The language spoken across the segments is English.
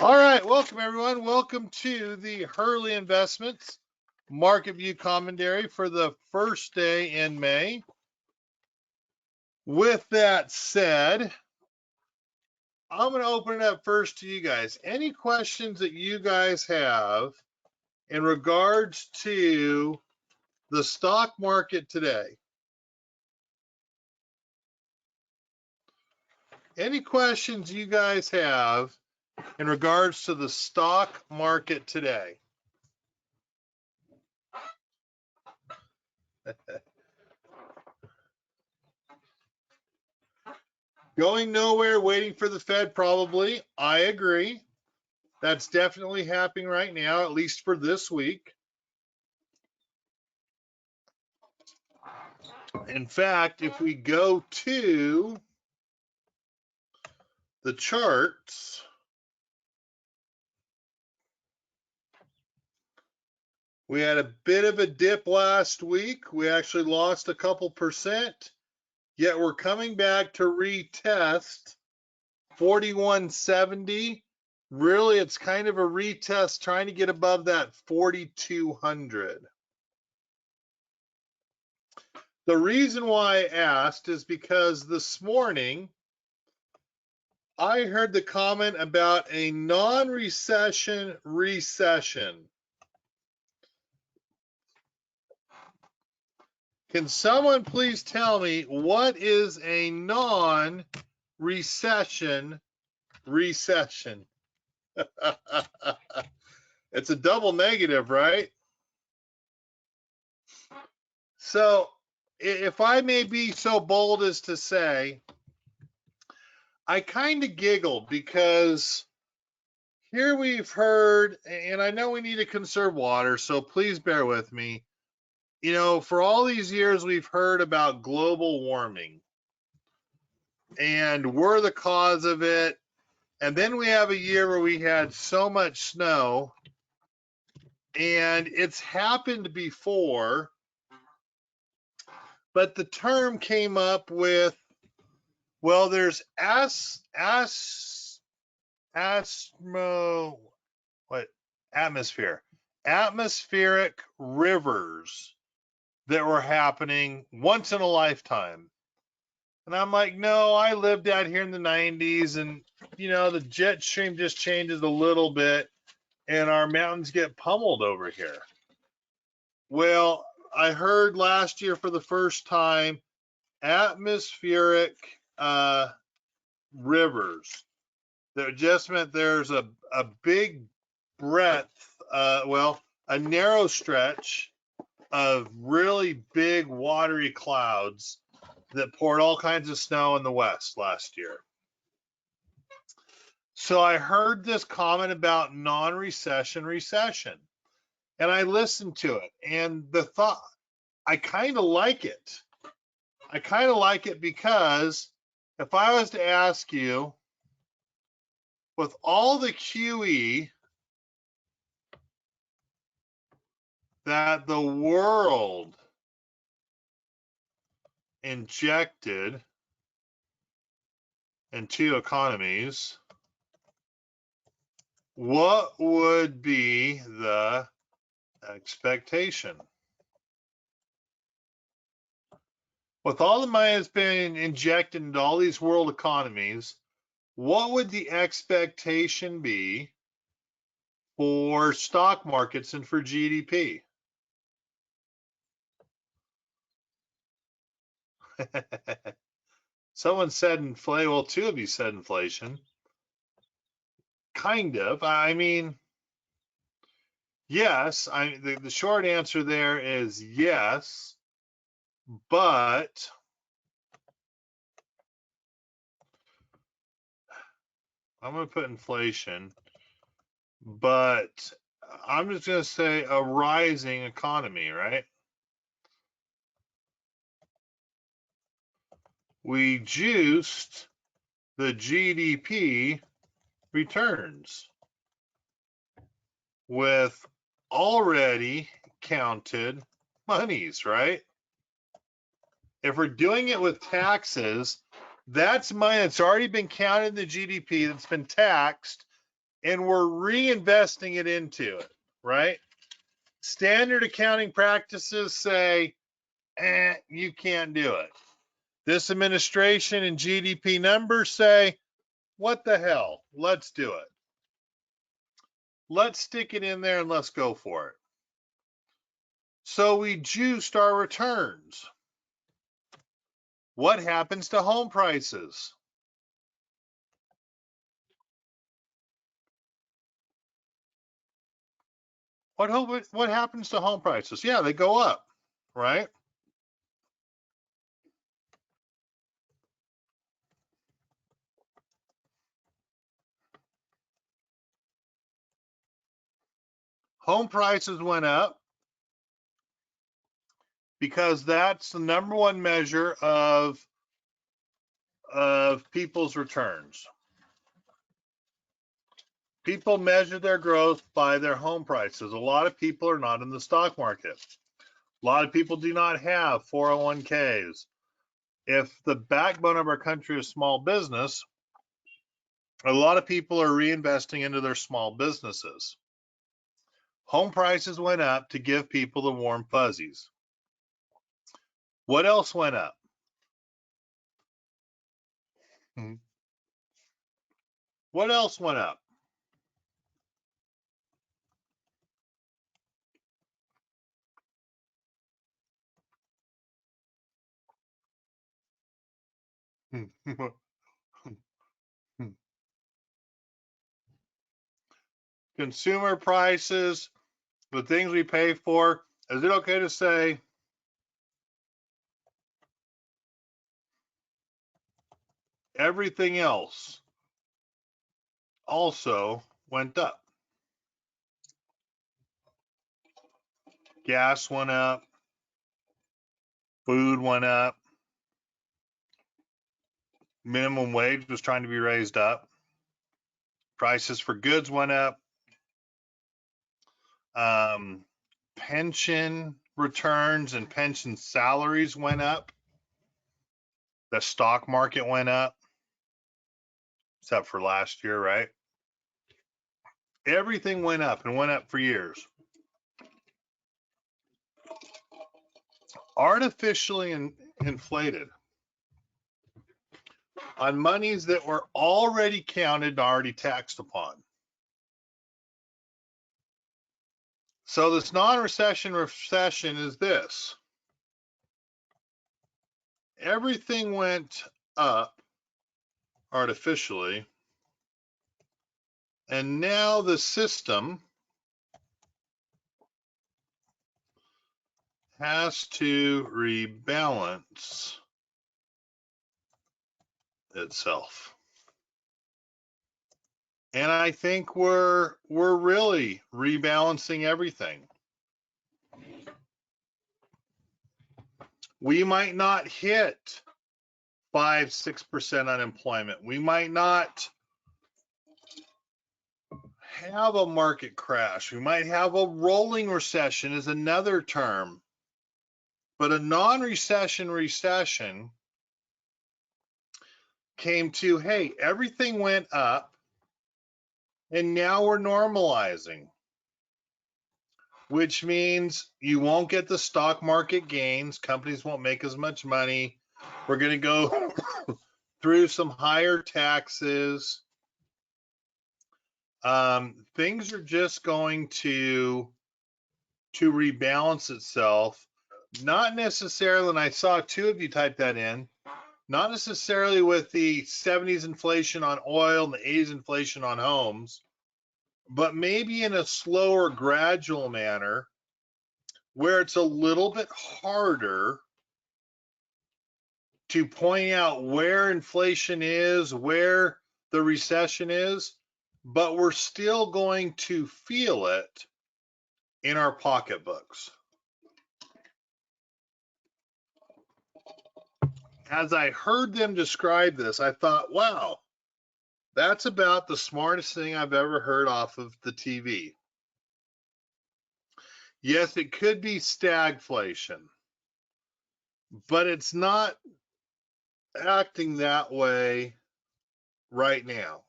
All right, welcome everyone. Welcome to the Hurley Investments Market View Commentary for the first day in May. With that said, I'm going to open it up first to you guys. Any questions that you guys have in regards to the stock market today? Any questions you guys have in regards to the stock market today? Going nowhere, waiting for the Fed, probably. I agree. That's definitely happening right now, at least for this week. In fact, if we go to the charts, we had a bit of a dip last week. We actually lost a couple percent, yet we're coming back to retest 4170. Really, it's kind of a retest trying to get above that 4200. The reason why I asked is because this morning I heard the comment about a non-recession recession. Can someone please tell me what is a non-recession recession? It's a double negative, right? So if I may be so bold as to say, I kind of giggled because here we've heard, and I know we need to conserve water, so please bear with me. You know, for all these years, we've heard about global warming and we're the cause of it. And then we have a year where we had so much snow, and it's happened before, but the term came up with, well, there's atmospheric rivers that were happening once in a lifetime. And I'm like, no, I lived out here in the 90s, and you know, the jet stream just changes a little bit and our mountains get pummeled over here. Well, I heard last year for the first time atmospheric rivers. That just meant there's a big breadth, a narrow stretch of really big watery clouds that poured all kinds of snow in the West last year. So I heard this comment about non-recession recession, and I listened to it, and the thought, I kind of like it. I kind of like it because if I was to ask you, with all the QE that the world injected into economies, what would be the expectation? With all the money that's been injected into all these world economies, what would the expectation be for stock markets and for GDP? Someone said inflation. Well, two of you said inflation. Kind of. I mean, yes. The short answer there is yes, but I'm going to put inflation, but I'm just going to say a rising economy, right? We juiced the GDP returns with already counted monies, right? If we're doing it with taxes, that's money that's already been counted in the GDP that's been taxed, and we're reinvesting it into it, right? Standard accounting practices say, you can't do it. This administration and GDP numbers say, what the hell? Let's do it. Let's stick it in there and let's go for it. So we juiced our returns. What happens to home prices? What happens to home prices? Yeah, they go up, right? Home prices went up because that's the number one measure of people's returns. People measure their growth by their home prices. A lot of people are not in the stock market. A lot of people do not have 401ks. If the backbone of our country is small business, a lot of people are reinvesting into their small businesses. Home prices went up to give people the warm fuzzies. What else went up? What else went up? Consumer prices, the things we pay for. Is it okay to say everything else also went up? Gas went up, food went up, minimum wage was trying to be raised up, prices for goods went up, pension returns and pension salaries went up, the stock market went up, except for last year, right? Everything went up and went up for years. Artificially inflated on monies that were already counted and already taxed upon. So this non-recession recession is this. Everything went up artificially, and now the system has to rebalance itself. And I think we're really rebalancing everything. We might not hit 5-6% unemployment. We might not have a market crash. We might have a rolling recession is another term. But a non-recession recession came to, hey, everything went up and now we're normalizing, which means you won't get the stock market gains. Companies won't make as much money. We're going to go through some higher taxes. Things are just going to rebalance itself. Not necessarily, and I saw two of you type that in, not necessarily with the 70s inflation on oil and the 80s inflation on homes, but maybe in a slower, gradual manner where it's a little bit harder to point out where inflation is, where the recession is, but we're still going to feel it in our pocketbooks. As I heard them describe this, I thought, wow, that's about the smartest thing I've ever heard off of the TV. Yes, it could be stagflation, but it's not acting that way right now.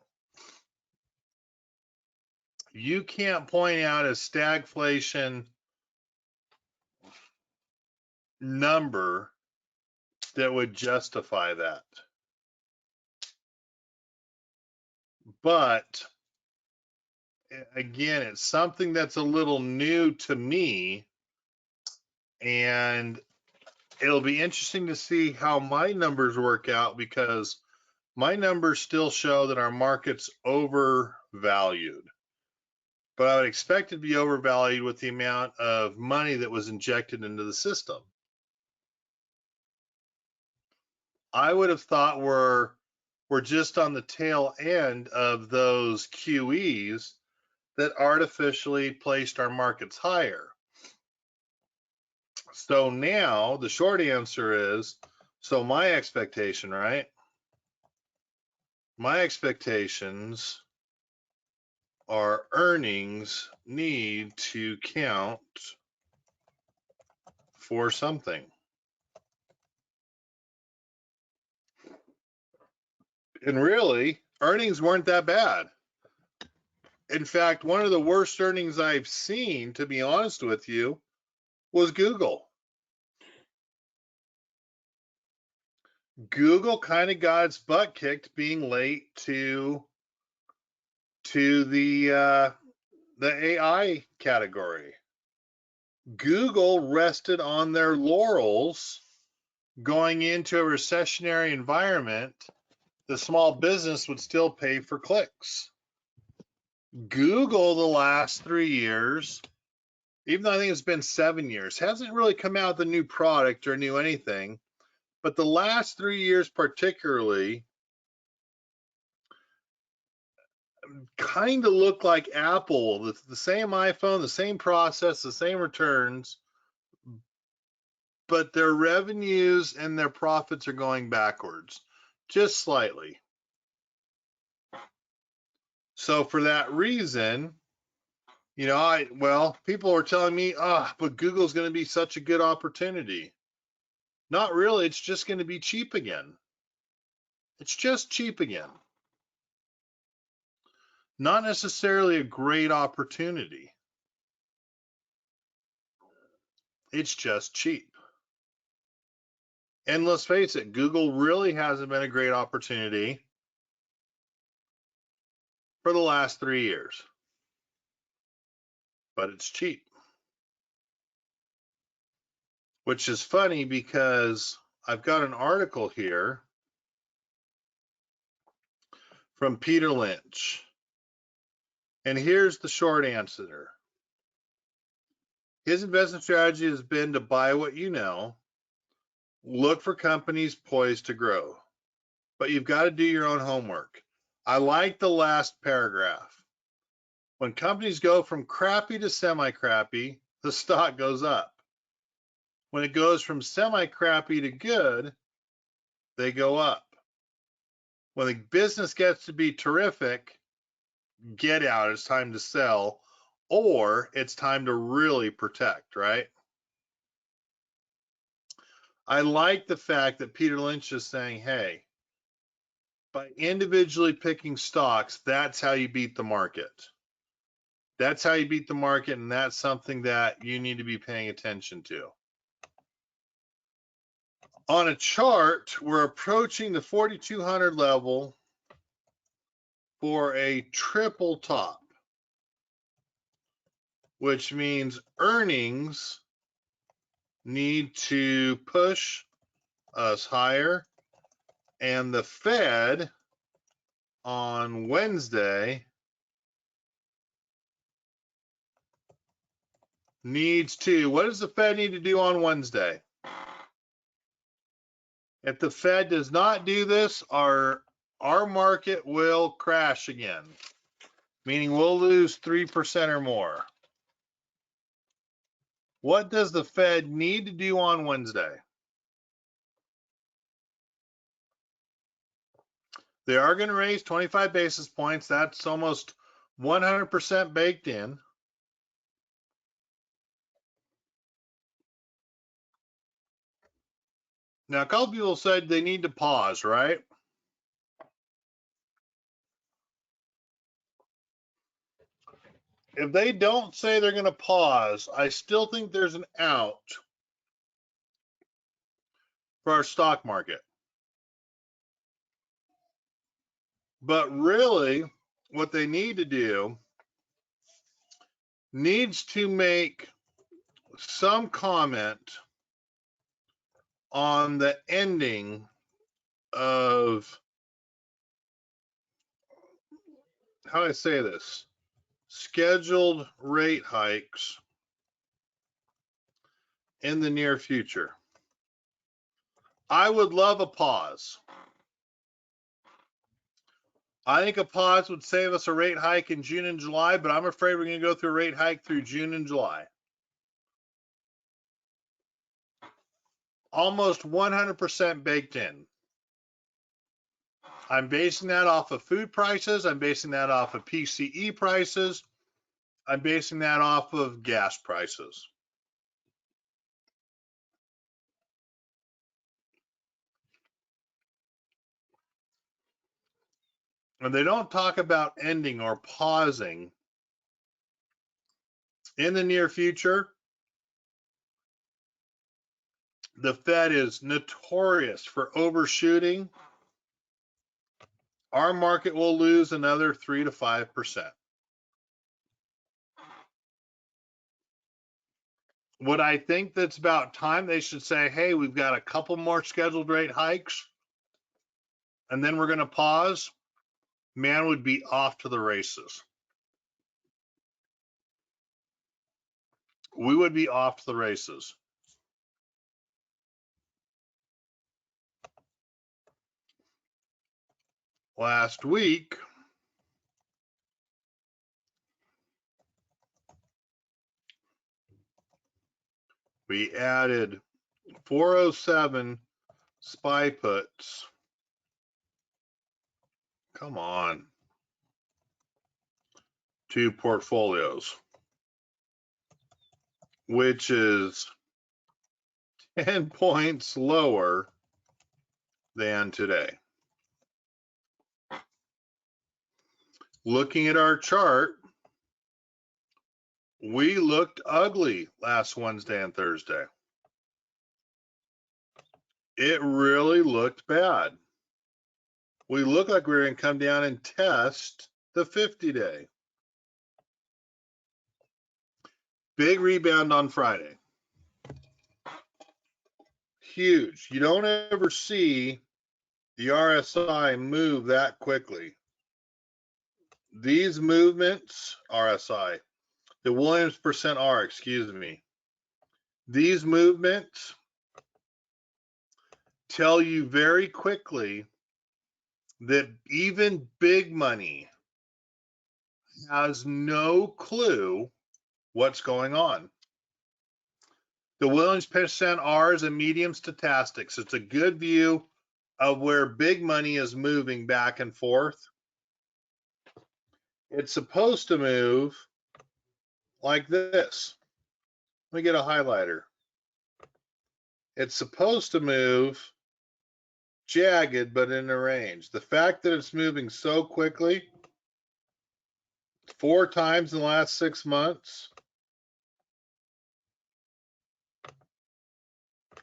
you can't point out a stagflation number that would justify that. But again, it's something that's a little new to me, and it'll be interesting to see how my numbers work out, because my numbers still show that our market's overvalued. But I would expect it to be overvalued with the amount of money that was injected into the system. I would have thought we're just on the tail end of those QEs that artificially placed our markets higher. So now the short answer is, so my expectation, right? My expectations are earnings need to count for something. And really, earnings weren't that bad. In fact, one of the worst earnings I've seen, to be honest with you, was Google. Google kind of got its butt kicked being late to the AI category. Google rested on their laurels going into a recessionary environment. The small business would still pay for clicks. Google, the last 3 years, even though I think it's been 7 years, hasn't really come out with a new product or new anything. But the last 3 years particularly kind of look like Apple, the same iPhone, the same process, the same returns, but their revenues and their profits are going backwards, just slightly. So for that reason, you know, people are telling me, but Google's going to be such a good opportunity. Not really, it's just going to be cheap again. It's just cheap again. Not necessarily a great opportunity. It's just cheap. And let's face it, Google really hasn't been a great opportunity for the last 3 years. But it's cheap. Which is funny because I've got an article here from Peter Lynch. And here's the short answer. His investment strategy has been to buy what you know, look for companies poised to grow. But you've got to do your own homework. I like the last paragraph. When companies go from crappy to semi-crappy, the stock goes up. When it goes from semi-crappy to good, they go up. When the business gets to be terrific, get out. It's time to sell, or it's time to really protect, right? I like the fact that Peter Lynch is saying, hey, by individually picking stocks, that's how you beat the market. That's how you beat the market, and that's something that you need to be paying attention to. On a chart, we're approaching the 4,200 level for a triple top, which means earnings need to push us higher, and the Fed on Wednesday needs to, what does the Fed need to do on Wednesday? If the Fed does not do this, our market will crash again, meaning we'll lose 3% or more. What does the Fed need to do on Wednesday? They are going to raise 25 basis points. That's almost 100% baked in. Now, a couple people said they need to pause, right? if they don't say they're going to pause, I still think there's an out for our stock market. But really, what they need to do needs to make some comment on the ending of, how do I say this, scheduled rate hikes in the near future. I would love a pause. I think a pause would save us a rate hike in June and July, but I'm afraid we're going to go through a rate hike through June and July. Almost 100% baked in. I'm basing that off of food prices. I'm basing that off of PCE prices. I'm basing that off of gas prices. And they don't talk about ending or pausing in the near future. The Fed is notorious for overshooting. Our market will lose another 3 to 5%. What I think that's about time they should say, hey, we've got a couple more scheduled rate hikes, and then we're going to pause. Man would be off to the races. We would be off to the races. Last week, we added 407 SPY puts. Come on. To portfolios, which is 10 points lower than today. Looking at our chart, we looked ugly last Wednesday and Thursday. It really looked bad. We looked like we were going to come down and test the 50-day. Big rebound on Friday. Huge. You don't ever see the RSI move that quickly. These movements, RSI, the Williams percent R, excuse me. These movements tell you very quickly that even big money has no clue what's going on. The Williams percent R is a medium stochastics. It's a good view of where big money is moving back and forth. It's supposed to move like this. Let me get a highlighter. It's supposed to move jagged, but in a range. The fact that it's moving so quickly, 4 times in the last 6 months,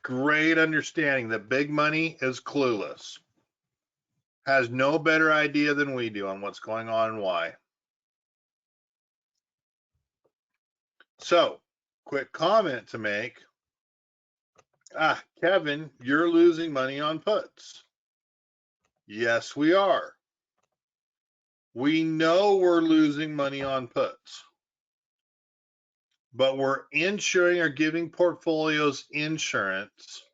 great understanding that big money is clueless, has no better idea than we do on what's going on and why. So, quick comment to make. Kevin, you're losing money on puts. Yes, we are. We know we're losing money on puts, but we're insuring or giving portfolios insurance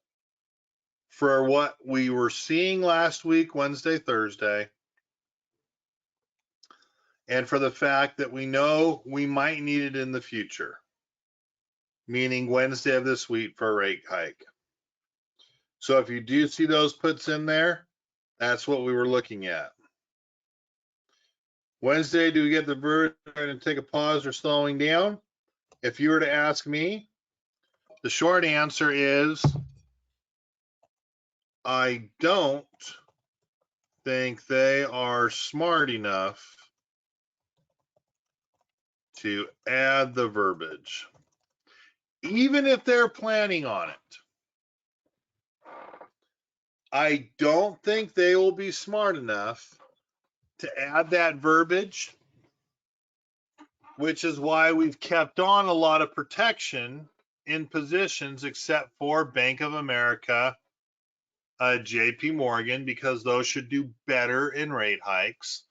for what we were seeing last week, Wednesday, Thursday, and for the fact that we know we might need it in the future, meaning Wednesday of this week for a rate hike. So if you do see those puts in there, that's what we were looking at. Wednesday, do we get the verdict and take a pause or slowing down? If you were to ask me, the short answer is I don't think they are smart enough to add the verbiage. Even if they're planning on it, I don't think they will be smart enough to add that verbiage, which is why we've kept on a lot of protection in positions except for Bank of America, JP Morgan, because those should do better in rate hikes,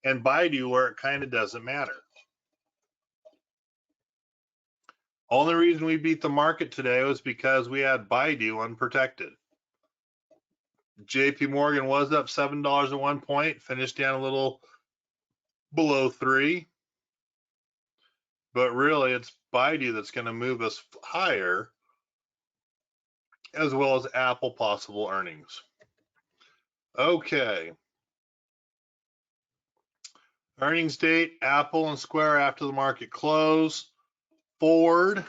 and Baidu where it kind of doesn't matter. Only reason we beat the market today was because we had Baidu unprotected. JP Morgan was up $7 at one point, finished down a little below 3. But really, it's Baidu that's going to move us higher, as well as Apple possible earnings. Okay. Earnings date, Apple and Square after the market close. Ford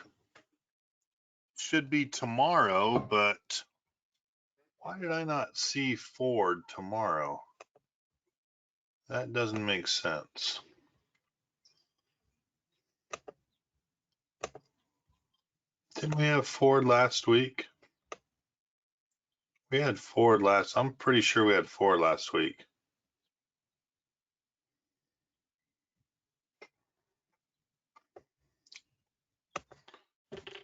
should be tomorrow, but why did I not see Ford tomorrow? That doesn't make sense. Didn't we have Ford last week? We had Ford I'm pretty sure we had Ford last week.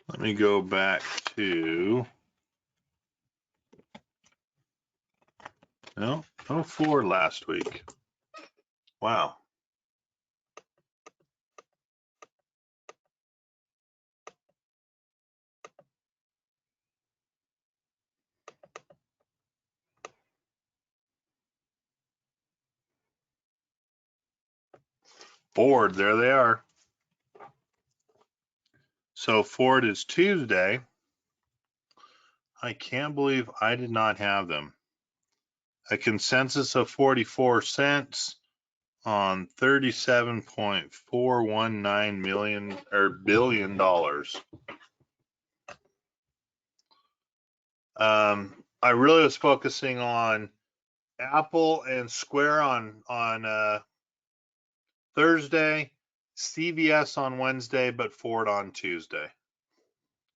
Let me go back to, no Ford last week. Wow. Ford, there they are. So Ford is Tuesday. I can't believe I did not have them. A consensus of 44 cents on $37.419 million or billion dollars. I really was focusing on Apple and Square on Thursday, CVS on Wednesday, but Ford on Tuesday.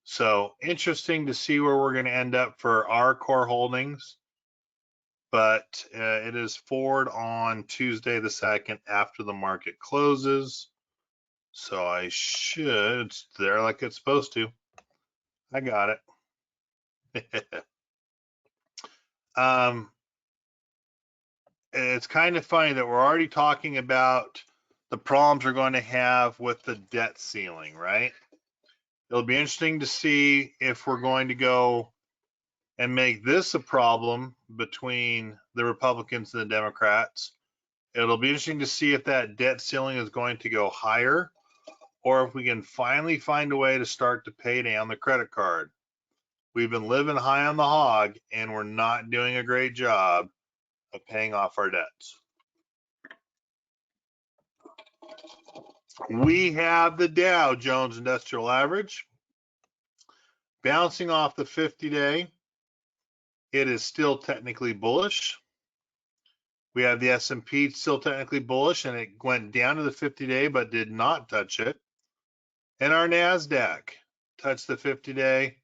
So interesting to see where we're going to end up for our core holdings. But it is Ford on Tuesday the 2nd after the market closes. So I should, it's there like it's supposed to. I got it. It's kind of funny that we're already talking about the problems we're going to have with the debt ceiling, right? It'll be interesting to see if we're going to go and make this a problem between the Republicans and the Democrats. It'll be interesting to see if that debt ceiling is going to go higher, or if we can finally find a way to start to pay down the credit card. We've been living high on the hog, and we're not doing a great job of paying off our debts. We have the Dow Jones Industrial Average bouncing off the 50-day. It is still technically bullish. We have the S&P still technically bullish, and it went down to the 50-day but did not touch it. And our NASDAQ touched the 50-day,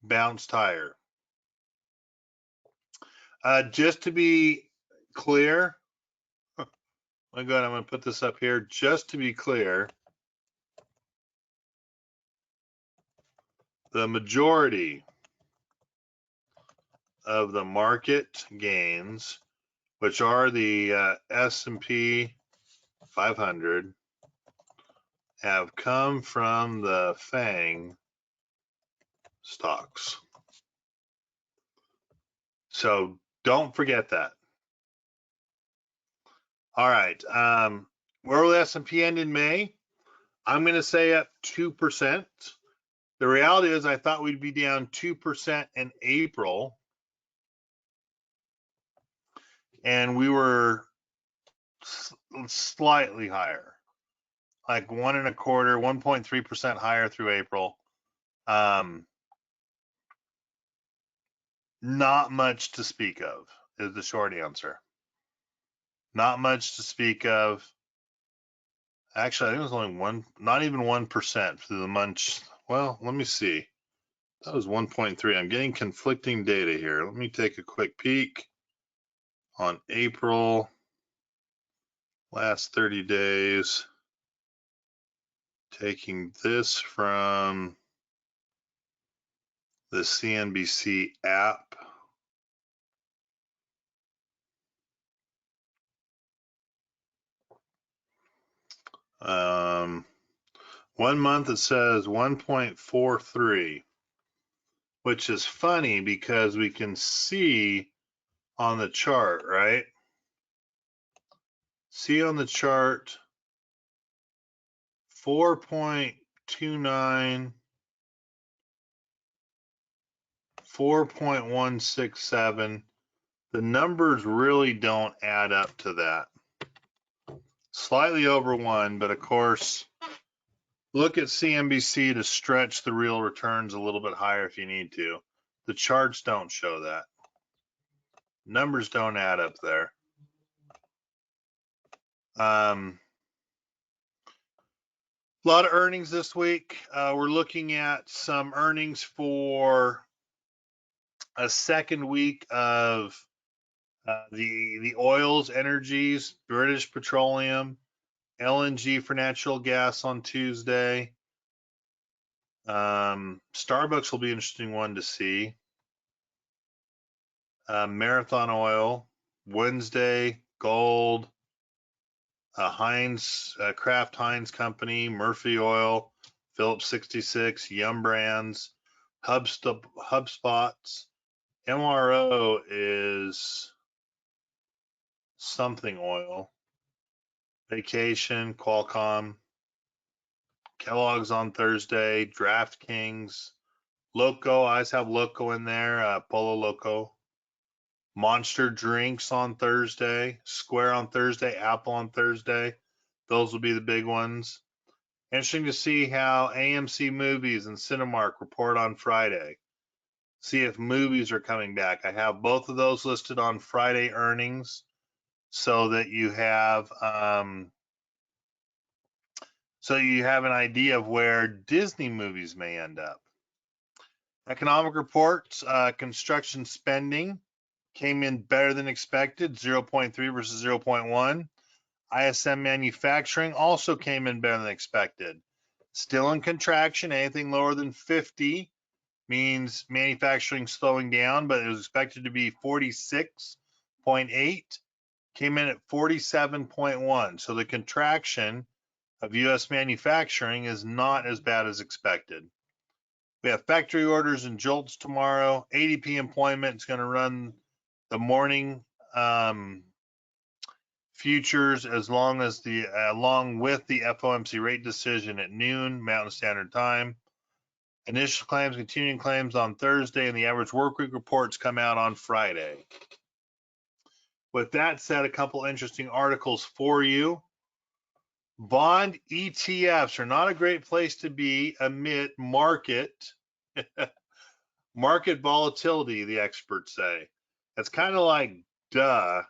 bounced higher. Just to be clear, I'm going to put this up here. Just to be clear, the majority of the market gains, which are the S&P 500, have come from the FANG stocks. So don't forget that. All right. Where will the S&P end in May? I'm going to say up 2%. The reality is I thought we'd be down 2% in April. And we were slightly higher, like 1.25%, 1.3% higher through April. Not much to speak of is the short answer. Not much to speak of. Actually, I think it was only one, not even 1% through the month. Well, let me see. That was 1.3. I'm getting conflicting data here. Let me take a quick peek on April, last 30 days. Taking this from the CNBC app. Um, 1 month it says 1.43, which is funny because we can see on the chart, right? See on the chart 4.29, 4.167. The numbers really don't add up to that. Slightly over 1, but of course, look at CNBC to stretch the real returns a little bit higher if you need to. The charts don't show that. Numbers don't add up there. A lot of earnings this week. We're looking at some earnings for a second week of the oils, energies, British Petroleum, LNG for natural gas on Tuesday. Starbucks will be an interesting one to see. Marathon Oil, Wednesday, gold, Heinz, Kraft Heinz Company, Murphy Oil, Phillips 66, Yum Brands, HubSpots. MRO is something oil. Vacation, Qualcomm, Kellogg's on Thursday, DraftKings, Loco. I always have Loco in there, Polo Loco. Monster Drinks on Thursday, Square on Thursday, Apple on Thursday. Those will be the big ones. Interesting to see how AMC Movies and Cinemark report on Friday. See if movies are coming back. I have both of those listed on Friday earnings so that you have an idea of where Disney movies may end up. Economic reports, construction spending came in better than expected, 0.3 versus 0.1. ISM manufacturing also came in better than expected. Still in contraction, anything lower than 50 means manufacturing slowing down, but it was expected to be 46.8, came in at 47.1. So the contraction of U.S. manufacturing is not as bad as expected. We have factory orders and JOLTS tomorrow. ADP employment is going to run the morning futures along with the FOMC rate decision at noon Mountain Standard Time. Initial claims, continuing claims on Thursday, and the average work week reports come out on Friday. With that said, a couple interesting articles for you. Bond ETFs are not a great place to be amid market volatility, the experts say. It's kind of like, duh.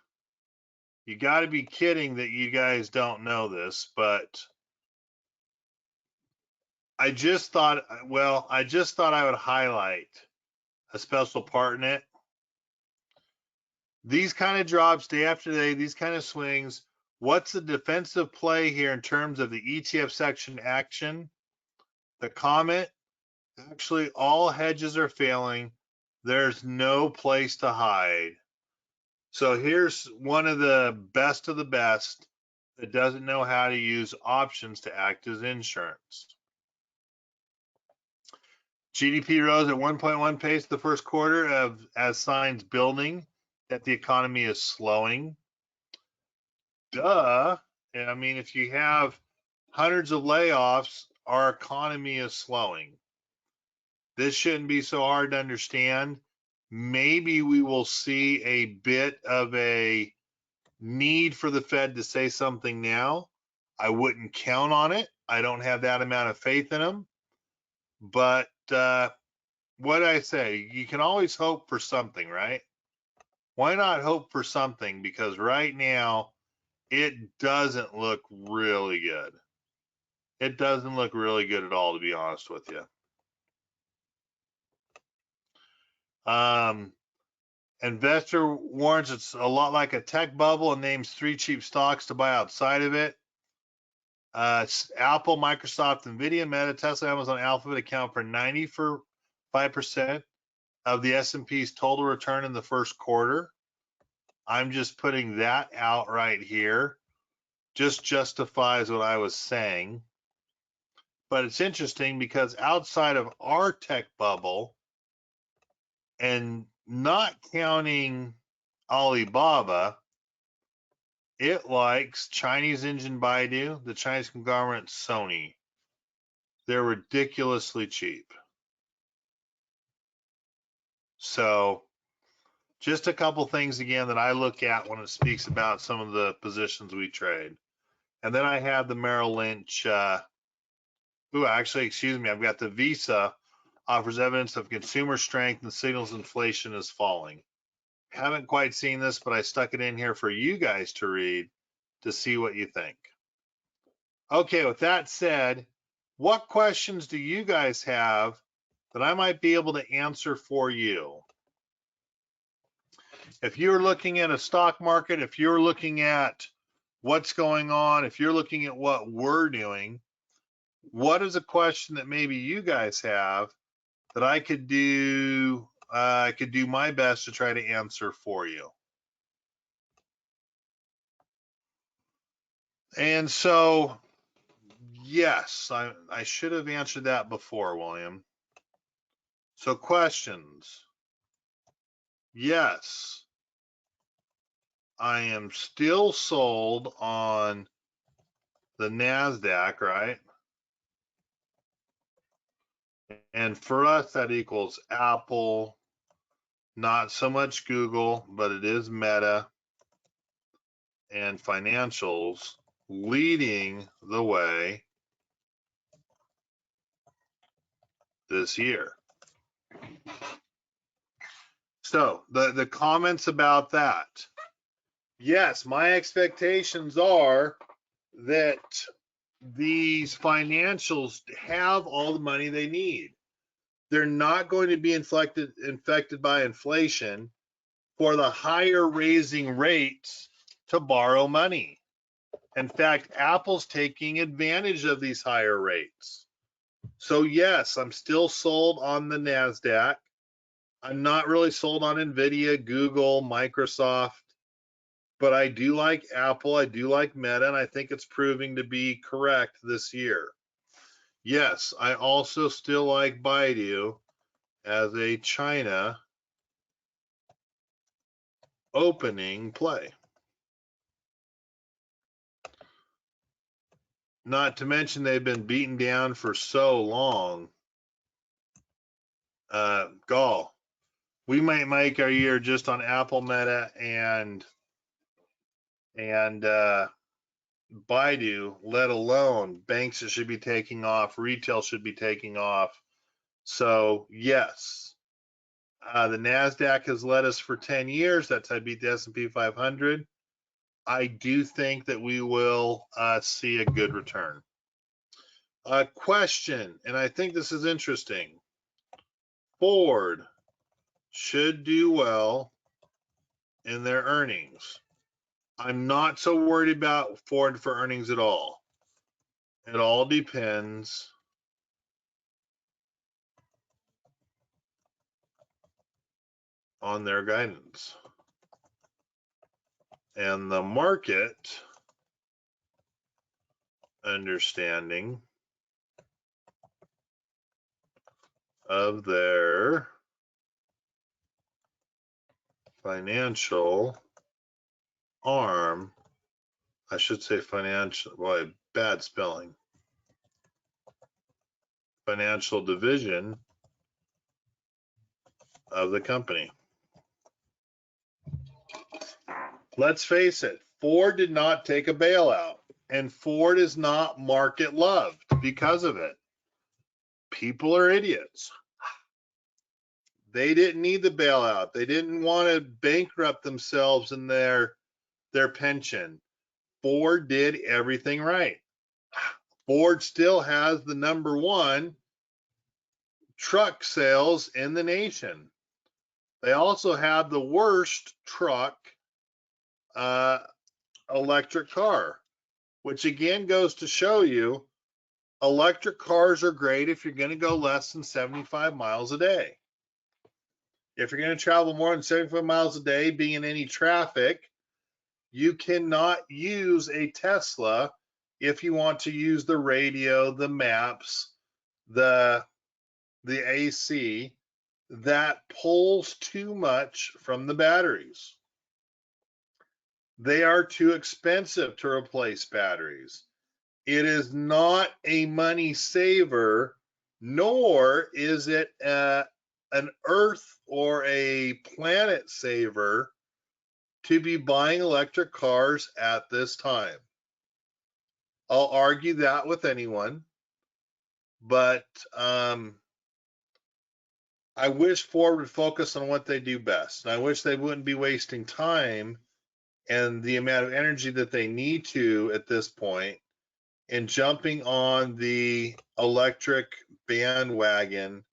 You got to be kidding that you guys don't know this, but I just thought I would highlight a special part in it. These kind of drops day after day, these kind of swings. What's the defensive play here in terms of the ETF section action? The comment, actually all hedges are failing. There's no place to hide. So here's one of the best that doesn't know how to use options to act as insurance. GDP rose at 1.1 pace the first quarter as signs building that the economy is slowing. Duh. I mean, if you have hundreds of layoffs, our economy is slowing. This shouldn't be so hard to understand. Maybe we will see a bit of a need for the Fed to say something now. I wouldn't count on it. I don't have that amount of faith in them. But what I say, you can always hope for something, right? Why not hope for something? Because right now, it doesn't look really good. It doesn't look really good at all, to be honest with you. Investor warns it's a lot like a tech bubble and names 3 cheap stocks to buy outside of it. Apple, Microsoft, Nvidia, Meta, Tesla, Amazon, Alphabet account for 95% of the S&P's total return in the first quarter. I'm just putting that out right here. Just justifies what I was saying. But it's interesting because outside of our tech bubble, and not counting Alibaba, it likes Chinese engine Baidu, the Chinese conglomerate Sony. They're ridiculously cheap. So just a couple things again that I look at when it speaks about some of the positions we trade. And then I have the Merrill Lynch, excuse me, I've got the Visa offers evidence of consumer strength and signals inflation is falling. Haven't quite seen this, but I stuck it in here for you guys to read to see what you think. Okay, with that said, what questions do you guys have that I might be able to answer for you? If you're looking at a stock market, if you're looking at what's going on, if you're looking at what we're doing, what is a question that maybe you guys have that I could do my best to try to answer for you? And so, yes, I should have answered that before, William. So questions. Yes, I am still sold on the NASDAQ, right? And for us, that equals Apple, not so much Google, but it is Meta and financials leading the way this year. So the comments about that. Yes, my expectations are that these financials have all the money they need. They're not going to be infected by inflation for the higher raising rates to borrow money. In fact, Apple's taking advantage of these higher rates. So yes, I'm still sold on the NASDAQ. I'm not really sold on Nvidia, Google, Microsoft, but I do like Apple, I do like Meta, and I think it's proving to be correct this year. Yes, I also still like Baidu as a China opening play. Not to mention they've been beaten down for so long. We might make our year just on Apple, Meta, and Baidu, let alone banks that should be taking off, retail should be taking off. So yes, the NASDAQ has led us for 10 years. That's how I beat the S&P 500. I do think that we will see a good return. Question, and I think this is interesting. Ford should do well in their earnings. I'm not so worried about Ford for earnings at all. It all depends on their guidance. And the market understanding of their financial arm, I should say financial, well, bad spelling, financial division of the company. Let's face it, Ford did not take a bailout, and Ford is not market loved because of it. People are idiots. They didn't need the bailout. They didn't want to bankrupt themselves in their pension. Ford did everything right. Ford still has the #1 truck sales in the nation. They also have the worst truck electric car, which again goes to show you electric cars are great if you're going to go less than 75 miles a day. If you're going to travel more than 75 miles a day, being in any traffic, you cannot use a Tesla if you want to use the radio, the maps, the AC. That pulls too much from the batteries. They are too expensive to replace batteries. It is not a money saver, nor is it an earth or a planet saver to be buying electric cars at this time. I'll argue that with anyone, but I wish Ford would focus on what they do best. And I wish they wouldn't be wasting time and the amount of energy that they need to at this point in jumping on the electric bandwagon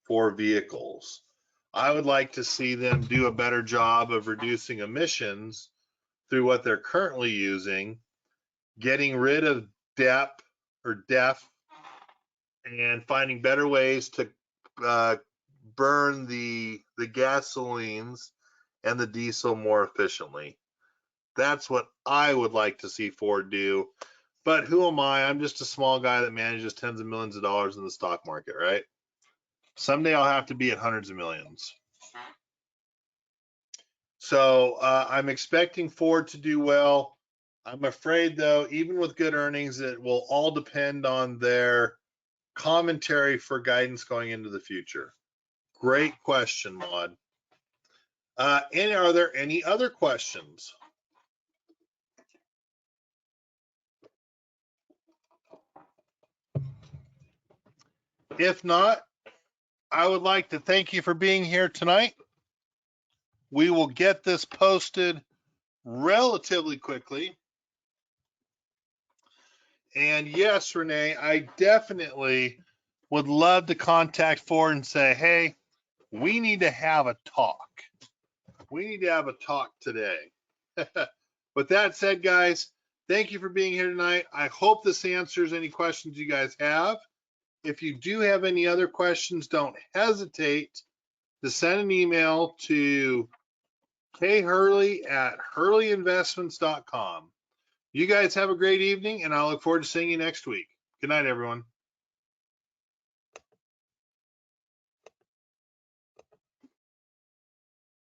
for vehicles. I would like to see them do a better job of reducing emissions through what they're currently using, getting rid of DEF, and finding better ways to burn the gasolines and the diesel more efficiently. That's what I would like to see Ford do. But who am I? I'm just a small guy that manages tens of millions of dollars in the stock market, right? Someday I'll have to be at hundreds of millions. So I'm expecting Ford to do well. I'm afraid, though, even with good earnings, it will all depend on their commentary for guidance going into the future. Great question, Maud. And are there any other questions? If not, I would like to thank you for being here tonight. We will get this posted relatively quickly. And yes, Renee, I definitely would love to contact Ford and say, hey, we need to have a talk. We need to have a talk today. With that said, guys, thank you for being here tonight. I hope this answers any questions you guys have. If you do have any other questions, don't hesitate to send an email to khurley@hurleyinvestments.com. You guys have a great evening, and I look forward to seeing you next week. Good night, everyone.